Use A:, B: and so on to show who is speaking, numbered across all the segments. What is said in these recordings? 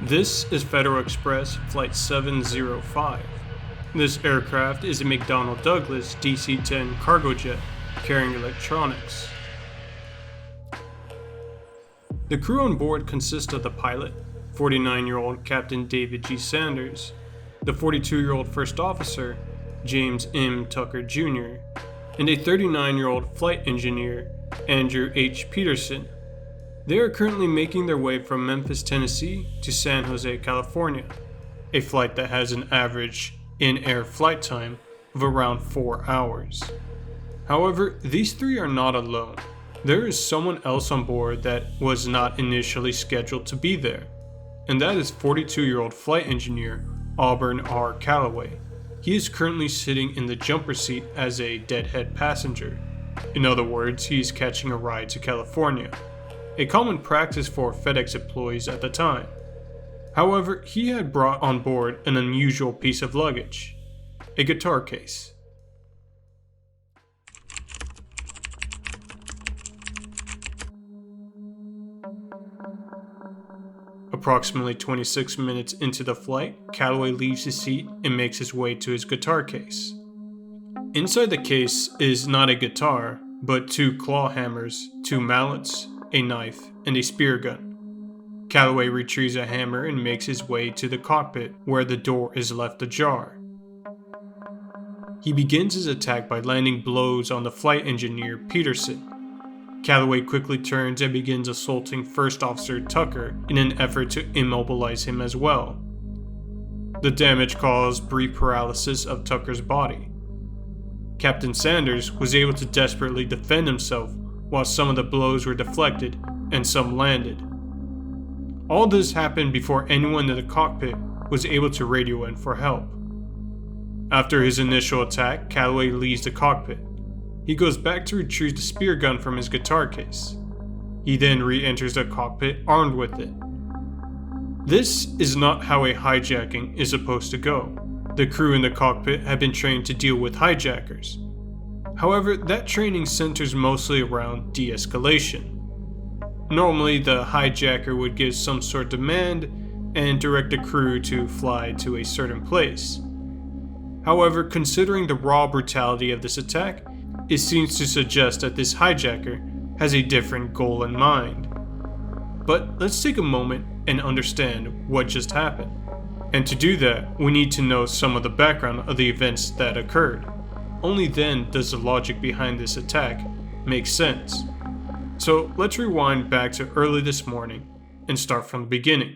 A: This is Federal Express Flight 705. This aircraft is a McDonnell Douglas DC-10 cargo jet carrying electronics. The crew on board consists of the pilot, 49-year-old Captain David G. Sanders, the 42-year-old First Officer, James M. Tucker Jr., and a 39-year-old flight engineer, Andrew H. Peterson. They are currently making their way from Memphis, Tennessee to San Jose, California, a flight that has an average in-air flight time of around 4 hours. However, these three are not alone. There is someone else on board that was not initially scheduled to be there, and that is 42-year-old flight engineer Auburn R. Calloway. He is currently sitting in the jumper seat as a deadhead passenger. In other words, he is catching a ride to California, a common practice for FedEx employees at the time. However, he had brought on board an unusual piece of luggage, a guitar case. Approximately 26 minutes into the flight, Calloway leaves his seat and makes his way to his guitar case. Inside the case is not a guitar, but 2 claw hammers, 2 mallets, a knife, and a spear gun. Calloway retrieves a hammer and makes his way to the cockpit, where the door is left ajar. He begins his attack by landing blows on the flight engineer, Peterson. Calloway quickly turns and begins assaulting First Officer Tucker in an effort to immobilize him as well. The damage caused brief paralysis of Tucker's body. Captain Sanders was able to desperately defend himself while some of the blows were deflected and some landed. All this happened before anyone in the cockpit was able to radio in for help. After his initial attack, Calloway leaves the cockpit. He goes back to retrieve the spear gun from his guitar case. He then re-enters the cockpit armed with it. This is not how a hijacking is supposed to go. The crew in the cockpit had been trained to deal with hijackers. However, that training centers mostly around de-escalation. Normally, the hijacker would give some sort of demand and direct the crew to fly to a certain place. However, considering the raw brutality of this attack, it seems to suggest that this hijacker has a different goal in mind. But let's take a moment and understand what just happened. And to do that, we need to know some of the background of the events that occurred. Only then does the logic behind this attack make sense. So let's rewind back to early this morning and start from the beginning.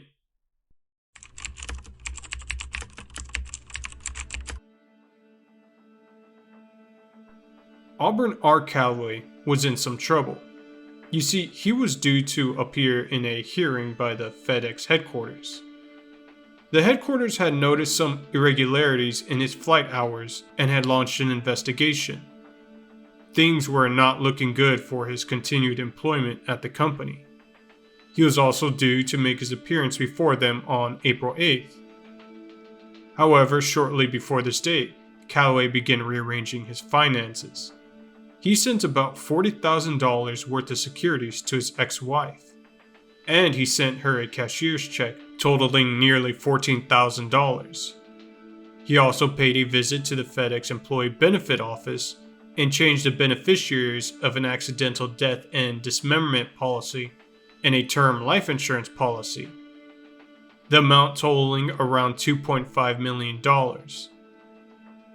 A: Auburn R. Calloway was in some trouble. You see, he was due to appear in a hearing by the FedEx headquarters. The headquarters had noticed some irregularities in his flight hours and had launched an investigation. Things were not looking good for his continued employment at the company. He was also due to make his appearance before them on April 8th. However, shortly before this date, Calloway began rearranging his finances. He sent about $40,000 worth of securities to his ex-wife, and he sent her a cashier's check totaling nearly $14,000. He also paid a visit to the FedEx Employee Benefit Office and changed the beneficiaries of an accidental death and dismemberment policy and a term life insurance policy, the amount totaling around $2.5 million.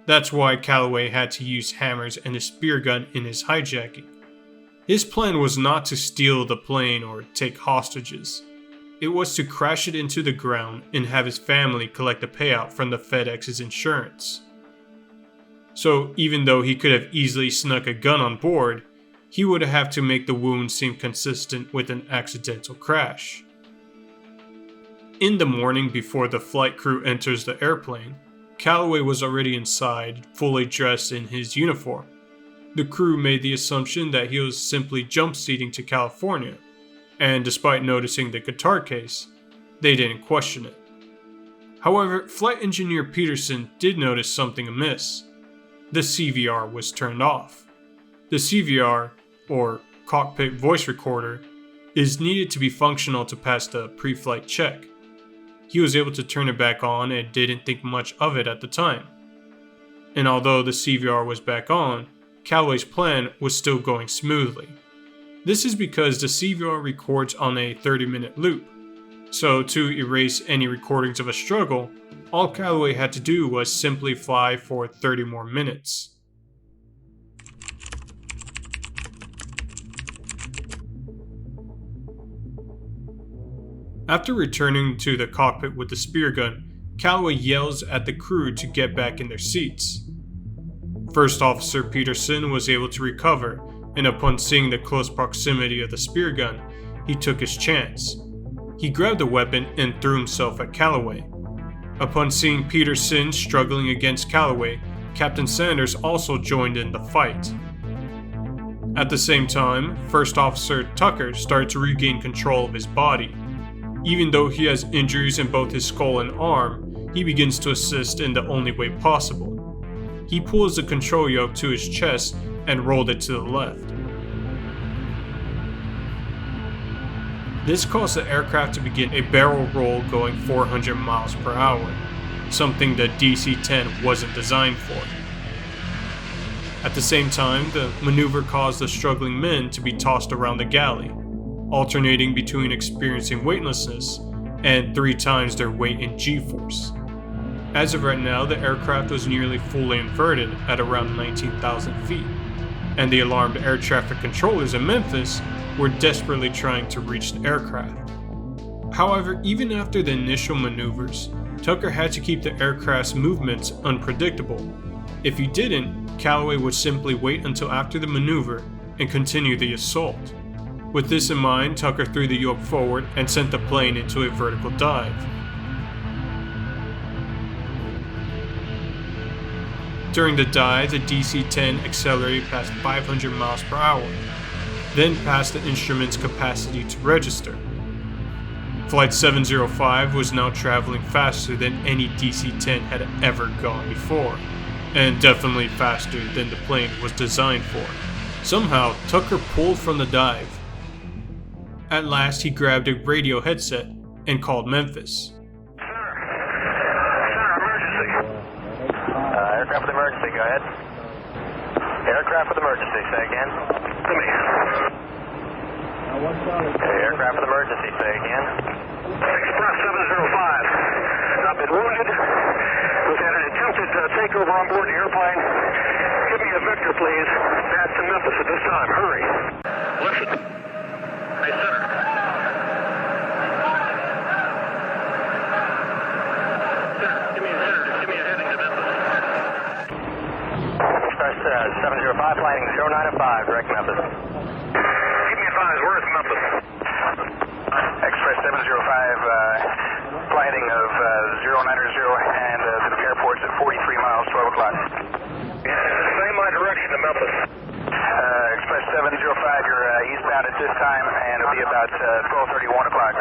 A: That's why Calloway had to use hammers and a spear gun in his hijacking. His plan was not to steal the plane or take hostages. It was to crash it into the ground and have his family collect a payout from the FedEx's insurance. So even though he could have easily snuck a gun on board, he would have to make the wound seem consistent with an accidental crash. In the morning before the flight crew enters the airplane, Calloway was already inside, fully dressed in his uniform. The crew made the assumption that he was simply jump-seating to California, and despite noticing the guitar case, they didn't question it. However, Flight Engineer Peterson did notice something amiss. The CVR was turned off. The CVR, or Cockpit Voice Recorder, is needed to be functional to pass the pre-flight check. he was able to turn it back on and didn't think much of it at the time. And although the CVR was back on, Calloway's plan was still going smoothly. This is because the CVR records on a 30-minute loop, so to erase any recordings of a struggle, all Calloway had to do was simply fly for 30 more minutes. After returning to the cockpit with the spear gun, Calloway yells at the crew to get back in their seats. First Officer Peterson was able to recover, and upon seeing the close proximity of the spear gun, he took his chance. He grabbed the weapon and threw himself at Calloway. Upon seeing Peterson struggling against Calloway, Captain Sanders also joined in the fight. At the same time, First Officer Tucker started to regain control of his body. Even though he has injuries in both his skull and arm, he begins to assist in the only way possible. He pulls the control yoke to his chest and rolled it to the left. This caused the aircraft to begin a barrel roll going 400 miles per hour, something the DC-10 wasn't designed for. At the same time, the maneuver caused the struggling men to be tossed around the galley, alternating between experiencing weightlessness and 3 times their weight in G-force. As of right now, the aircraft was nearly fully inverted at around 19,000 feet, and the alarmed air traffic controllers in Memphis were desperately trying to reach the aircraft. However, even after the initial maneuvers, Tucker had to keep the aircraft's movements unpredictable. If he didn't, Calloway would simply wait until after the maneuver and continue the assault. With this in mind, Tucker threw the yoke forward and sent the plane into a vertical dive. During the dive, the DC-10 accelerated past 500 miles per hour, then passed the instrument's capacity to register. Flight 705 was now traveling faster than any DC-10 had ever gone before, and definitely faster than the plane was designed for. Somehow, Tucker pulled from the dive. At last, he grabbed a radio headset and called Memphis.
B: Aircraft with emergency, go ahead. Aircraft with emergency, say again. To me. Aircraft with emergency, say again. Express 705. I've been wounded. We've had an attempted takeover on board the airplane. Give me a vector, please. Back to Memphis at this time. Hurry. Listen. Hey, center. Give me a heading to Memphis. Express 705, landing 0905, direct Memphis. Keep me advised, where is Memphis? Express 705, landing of 090 and to the airport's at 43 miles, 12 o'clock. Same my direction to Memphis. Express 705, you're eastbound at this time, and it'll be about 12:31 o'clock.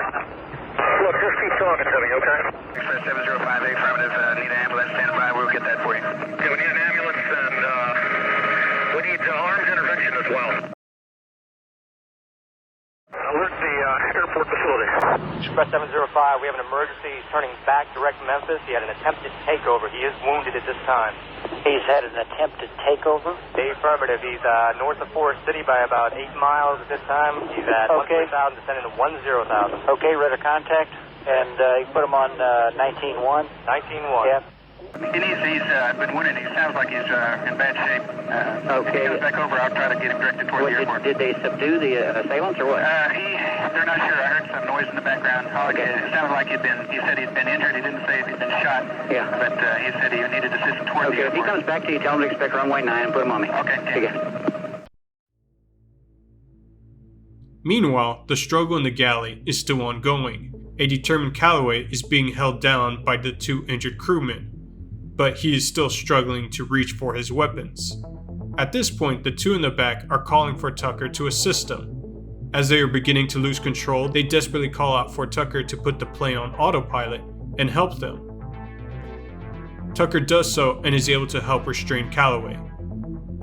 B: Look, just keep talking to me, okay? Express 705, affirmative, need an ambulance, stand by, we'll get that for you. Yeah, we need an ambulance, and we need armed intervention as well. Alert the airport facility.
C: Express 705, we have an emergency. He's turning back direct Memphis. He had an attempted takeover. He is wounded at this time.
D: He's had an attempted takeover?
C: Affirmative. He's north of Forest City by about 8 miles at this time. He's at 13,000, descending to 10,000.
D: Okay, radar contact. And you put him on 19-1?
C: 19-1.
D: Yep.
B: He's been wounded. He sounds like he's in bad shape. If he goes back over, I'll try to get him directed toward the airport.
D: Did they subdue the assailants or what?
B: They're not sure. I heard some noise in the background. It sounded like he said he'd been injured. He didn't say if he'd been shot.
D: Yeah.
B: But he said he needed assistance toward the airport.
D: If he comes back to you, tell him to expect runway 9 and put him on me.
B: Okay.
D: Yeah.
A: Meanwhile, the struggle in the galley is still ongoing. A determined Calloway is being held down by the 2 injured crewmen, but he is still struggling to reach for his weapons. At this point, the 2 in the back are calling for Tucker to assist them. As they are beginning to lose control, they desperately call out for Tucker to put the plane on autopilot and help them. Tucker does so and is able to help restrain Calloway.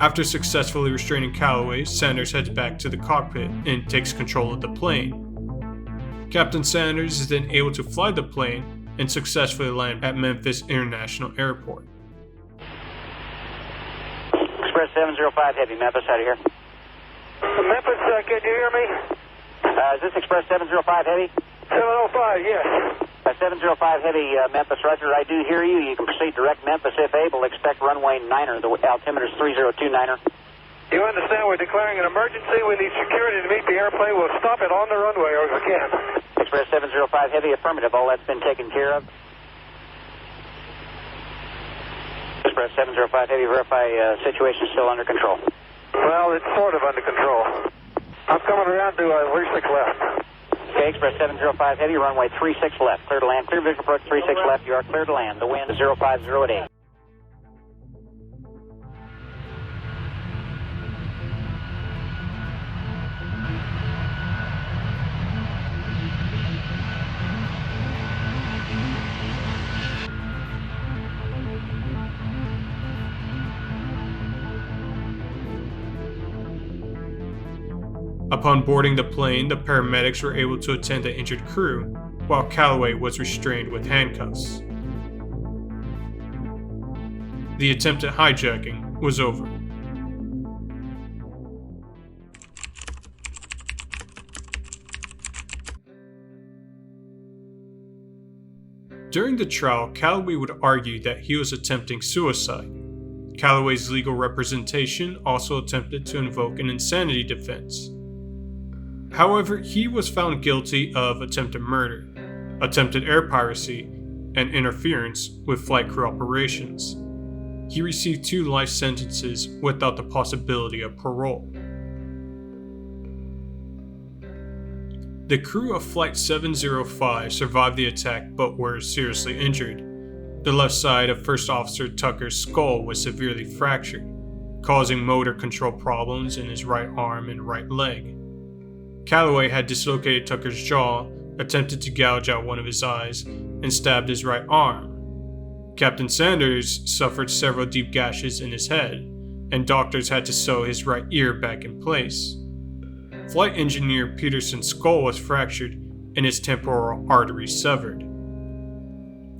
A: After successfully restraining Calloway, Sanders heads back to the cockpit and takes control of the plane. Captain Sanders is then able to fly the plane and successfully land at Memphis International Airport.
D: Express 705 Heavy, Memphis, out of here.
B: Memphis, can you hear me?
D: Is this Express 705 Heavy?
B: 705, yes.
D: 705 Heavy, Memphis, roger. I do hear you. You can proceed direct Memphis if able. Expect runway 9er. The altimeter is 3029er.
B: You understand we're declaring an emergency. We need security to meet the airplane. We'll stop it on the runway as we can.
D: Express 705 Heavy, affirmative. All that's been taken care of. Express 705 Heavy, verify situation still under control.
B: Well, it's sort of under control. I'm coming around to 36 left.
D: Okay, Express 705 Heavy, runway 36 left. Clear to land. Clear visual approach 36 left. You are clear to land. The wind is 050 at 8.
A: Upon boarding the plane, the paramedics were able to attend the injured crew, while Calloway was restrained with handcuffs. The attempted hijacking was over. During the trial, Calloway would argue that he was attempting suicide. Calloway's legal representation also attempted to invoke an insanity defense. However, he was found guilty of attempted murder, attempted air piracy, and interference with flight crew operations. He received 2 life sentences without the possibility of parole. The crew of Flight 705 survived the attack but were seriously injured. The left side of First Officer Tucker's skull was severely fractured, causing motor control problems in his right arm and right leg. Calloway had dislocated Tucker's jaw, attempted to gouge out one of his eyes, and stabbed his right arm. Captain Sanders suffered several deep gashes in his head, and doctors had to sew his right ear back in place. Flight engineer Peterson's skull was fractured and his temporal artery severed.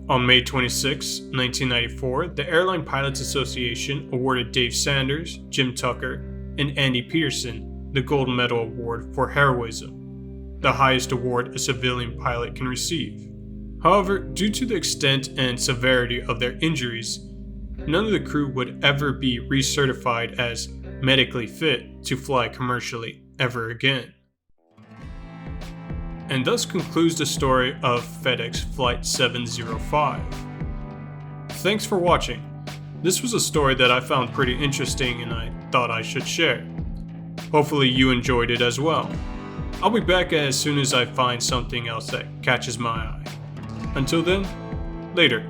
A: On May 26, 1994, the Airline Pilots Association awarded Dave Sanders, Jim Tucker, and Andy Peterson the Gold Medal Award for heroism, the highest award a civilian pilot can receive. However, due to the extent and severity of their injuries, none of the crew would ever be recertified as medically fit to fly commercially ever again. And thus concludes the story of FedEx Flight 705. Thanks for watching. This was a story that I found pretty interesting and I thought I should share. Hopefully you enjoyed it as well. I'll be back as soon as I find something else that catches my eye. Until then, later.